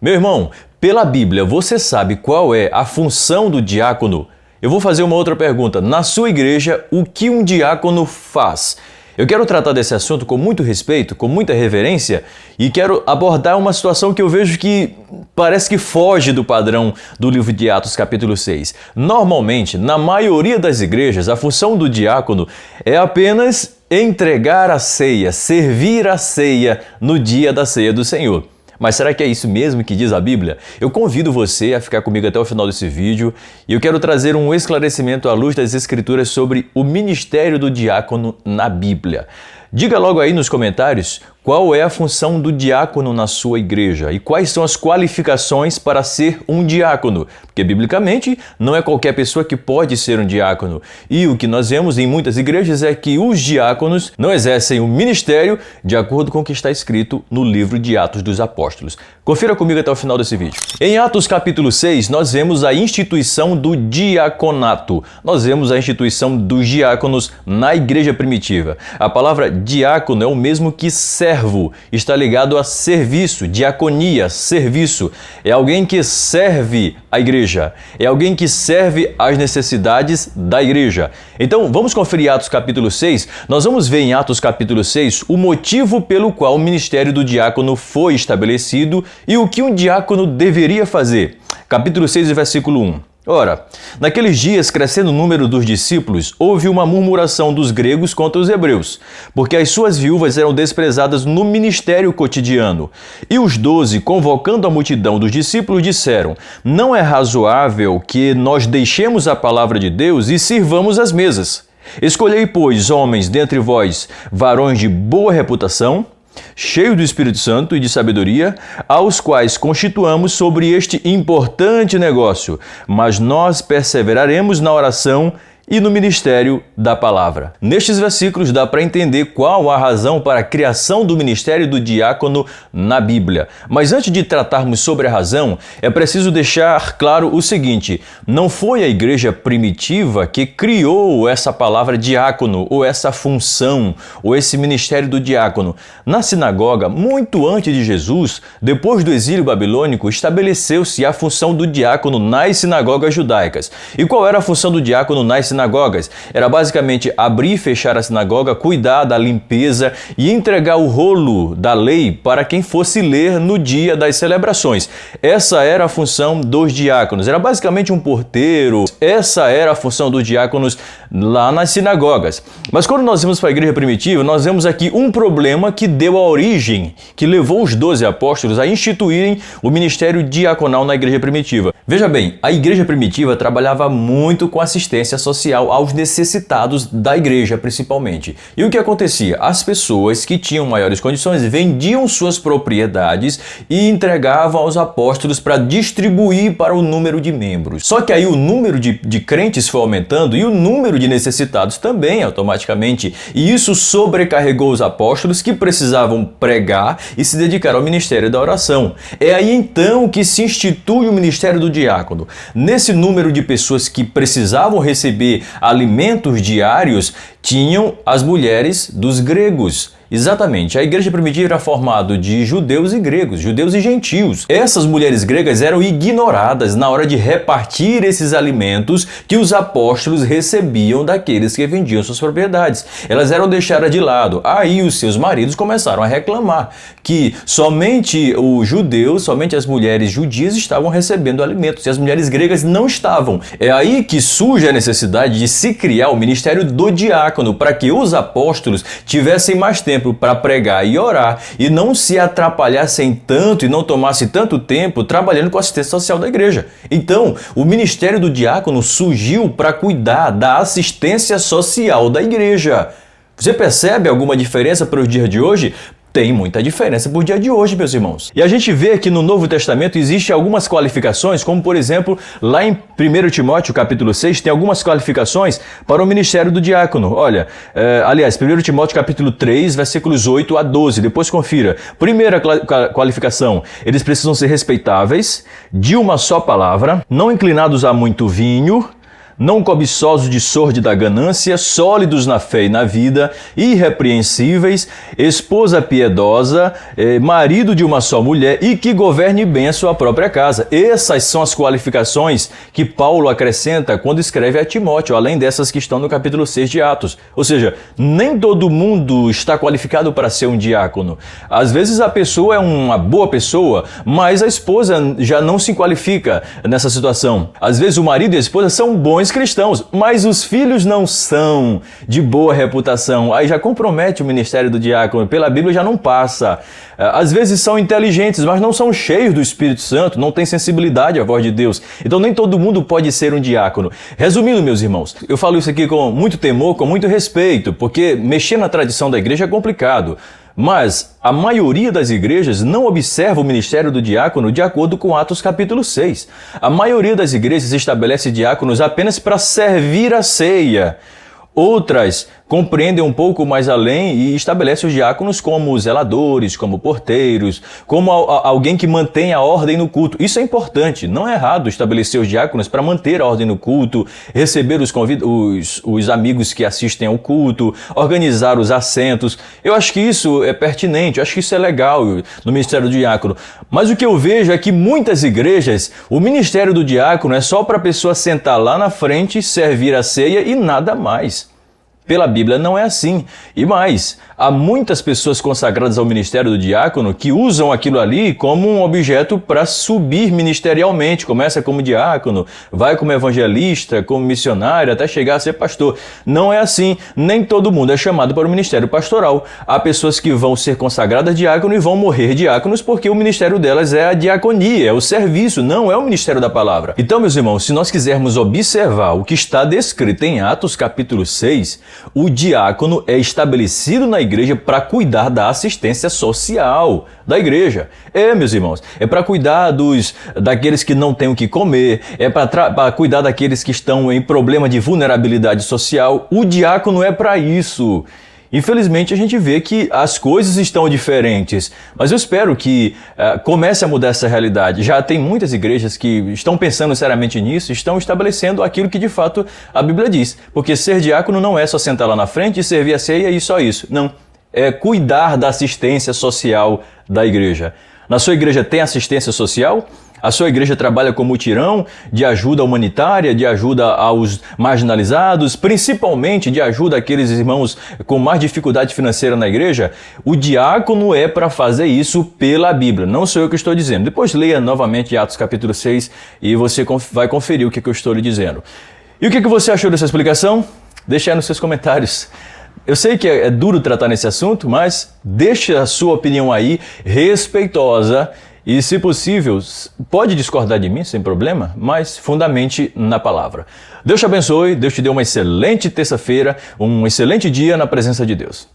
Meu irmão, pela Bíblia, você sabe qual é a função do diácono? Eu vou fazer uma outra pergunta. Na sua igreja, o que um diácono faz? Eu quero tratar desse assunto com muito respeito, com muita reverência e quero abordar uma situação que eu vejo que parece que foge do padrão do livro de Atos capítulo 6. Normalmente, na maioria das igrejas, a função do diácono é apenas entregar a ceia, servir a ceia no dia da ceia do Senhor. Mas será que é isso mesmo que diz a Bíblia? Eu convido você a ficar comigo até o final desse vídeo e eu quero trazer um esclarecimento à luz das Escrituras sobre o ministério do diácono na Bíblia. Diga logo aí nos comentários qual é a função do diácono na sua igreja e quais são as qualificações para ser um diácono, porque biblicamente não é qualquer pessoa que pode ser um diácono. E o que nós vemos em muitas igrejas é que os diáconos não exercem o ministério de acordo com o que está escrito no livro de Atos dos Apóstolos. Confira comigo até o final desse vídeo. Em Atos capítulo 6, nós vemos a instituição do diaconato. Nós vemos a instituição dos diáconos na igreja primitiva. A palavra diácono é o mesmo que servo, está ligado a serviço, diaconia, serviço. É alguém que serve a igreja, é alguém que serve às necessidades da igreja. Então, vamos conferir Atos capítulo 6. Nós vamos ver em Atos capítulo 6 o motivo pelo qual o ministério do diácono foi estabelecido e o que um diácono deveria fazer. Capítulo 6, versículo 1. Ora, naqueles dias, crescendo o número dos discípulos, houve uma murmuração dos gregos contra os hebreus, porque as suas viúvas eram desprezadas no ministério cotidiano. E os 12, convocando a multidão dos discípulos, disseram: não é razoável que nós deixemos a palavra de Deus e sirvamos as mesas. Escolhei, pois, homens dentre vós, varões de boa reputação, cheio do Espírito Santo e de sabedoria, aos quais constituamos sobre este importante negócio, mas nós perseveraremos na oração e no ministério da palavra. Nestes versículos dá para entender qual a razão para a criação do ministério do diácono na Bíblia. Mas antes de tratarmos sobre a razão, é preciso deixar claro o seguinte: não foi a igreja primitiva que criou essa palavra diácono, ou essa função, ou esse ministério do diácono. Na sinagoga, muito antes de Jesus, depois do exílio babilônico, estabeleceu-se a função do diácono nas sinagogas judaicas. E qual era a função do diácono nas sinagogas? Era basicamente abrir e fechar a sinagoga, cuidar da limpeza e entregar o rolo da lei para quem fosse ler no dia das celebrações. Essa era a função dos diáconos. Era basicamente um porteiro. Essa era a função dos diáconos lá nas sinagogas. Mas quando nós vamos para a igreja primitiva, nós vemos aqui um problema que deu a origem, que levou os 12 apóstolos a instituírem o ministério diaconal na igreja primitiva. Veja bem, a igreja primitiva trabalhava muito com assistência social aos necessitados da igreja, principalmente. E o que acontecia? As pessoas que tinham maiores condições vendiam suas propriedades e entregavam aos apóstolos para distribuir para o número de membros. Só que aí o número de crentes foi aumentando e o número de necessitados também automaticamente. E isso sobrecarregou os apóstolos, que precisavam pregar e se dedicar ao ministério da oração. É aí então que se institui o ministério do diácono. Nesse número de pessoas que precisavam receber alimentos diários, tinham as mulheres dos gregos. Exatamente, a igreja primitiva era formada de judeus e gregos, judeus e gentios. Essas mulheres gregas eram ignoradas na hora de repartir esses alimentos que os apóstolos recebiam daqueles que vendiam suas propriedades. Elas eram deixadas de lado. Aí os seus maridos começaram a reclamar que somente os judeus, somente as mulheres judias estavam recebendo alimentos e as mulheres gregas não estavam. É aí que surge a necessidade de se criar o ministério do diácono, para que os apóstolos tivessem mais tempo para pregar e orar e não se atrapalhassem tanto e não tomasse tanto tempo trabalhando com a assistência social da igreja. Então, o ministério do diácono surgiu para cuidar da assistência social da igreja. Você percebe alguma diferença para os dias de hoje? Tem muita diferença por dia de hoje, meus irmãos. E a gente vê que no Novo Testamento existem algumas qualificações, como por exemplo, lá em 1 Timóteo capítulo 6, tem algumas qualificações para o ministério do diácono. Olha, aliás, 1 Timóteo capítulo 3, versículos 8 a 12, depois confira. Primeira qualificação, eles precisam ser respeitáveis, de uma só palavra, não inclinados a muito vinho, não cobiçosos de sórdida ganância, sólidos na fé e na vida, irrepreensíveis, esposa piedosa, marido de uma só mulher e que governe bem a sua própria casa. Essas são as qualificações que Paulo acrescenta quando escreve a Timóteo, além dessas que estão no capítulo 6 de Atos. Ou seja, nem todo mundo está qualificado para ser um diácono. Às vezes a pessoa é uma boa pessoa, mas a esposa já não se qualifica nessa situação. Às vezes o marido e a esposa são bons cristãos, mas os filhos não são de boa reputação. Aí já compromete o ministério do diácono. Pela Bíblia já não passa. Às vezes são inteligentes, mas não são cheios do Espírito Santo, não têm sensibilidade à voz de Deus. Então nem todo mundo pode ser um diácono. Resumindo, meus irmãos, eu falo isso aqui com muito temor, com muito respeito, porque mexer na tradição da igreja é complicado. Mas a maioria das igrejas não observa o ministério do diácono de acordo com Atos capítulo 6. A maioria das igrejas estabelece diáconos apenas para servir a ceia. Outras compreendem um pouco mais além e estabelecem os diáconos como zeladores, como porteiros, como alguém que mantém a ordem no culto. Isso é importante, não é errado estabelecer os diáconos para manter a ordem no culto, receber os amigos que assistem ao culto, organizar os assentos. Eu acho que isso é pertinente, eu acho que isso é legal no ministério do diácono. Mas o que eu vejo é que muitas igrejas, o ministério do diácono é só para a pessoa sentar lá na frente, servir a ceia e nada mais. Pela Bíblia não é assim. E mais, há muitas pessoas consagradas ao ministério do diácono que usam aquilo ali como um objeto para subir ministerialmente. Começa como diácono, vai como evangelista, como missionário, até chegar a ser pastor. Não é assim. Nem todo mundo é chamado para o ministério pastoral. Há pessoas que vão ser consagradas diácono e vão morrer diáconos porque o ministério delas é a diaconia, é o serviço, não é o ministério da palavra. Então, meus irmãos, se nós quisermos observar o que está descrito em Atos capítulo 6, o diácono é estabelecido na igreja para cuidar da assistência social da igreja. Meus irmãos, é para cuidar daqueles que não têm o que comer, é para cuidar daqueles que estão em problema de vulnerabilidade social. O diácono é para isso. Infelizmente a gente vê que as coisas estão diferentes, mas eu espero que comece a mudar essa realidade. Já tem muitas igrejas que estão pensando seriamente nisso, estão estabelecendo aquilo que de fato a Bíblia diz. Porque ser diácono não é só sentar lá na frente e servir a ceia e só isso. Não, é cuidar da assistência social da igreja. Na sua igreja tem assistência social? A sua igreja trabalha como mutirão de ajuda humanitária, de ajuda aos marginalizados, principalmente de ajuda àqueles irmãos com mais dificuldade financeira na igreja? O diácono é para fazer isso pela Bíblia, não sou eu que estou dizendo. Depois leia novamente Atos capítulo 6 e você vai conferir o que eu estou lhe dizendo. E o que você achou dessa explicação? Deixe aí nos seus comentários. Eu sei que é duro tratar nesse assunto, mas deixe a sua opinião aí, respeitosa. E, se possível, pode discordar de mim, sem problema, mas fundamente na palavra. Deus te abençoe, Deus te dê uma excelente terça-feira, um excelente dia na presença de Deus.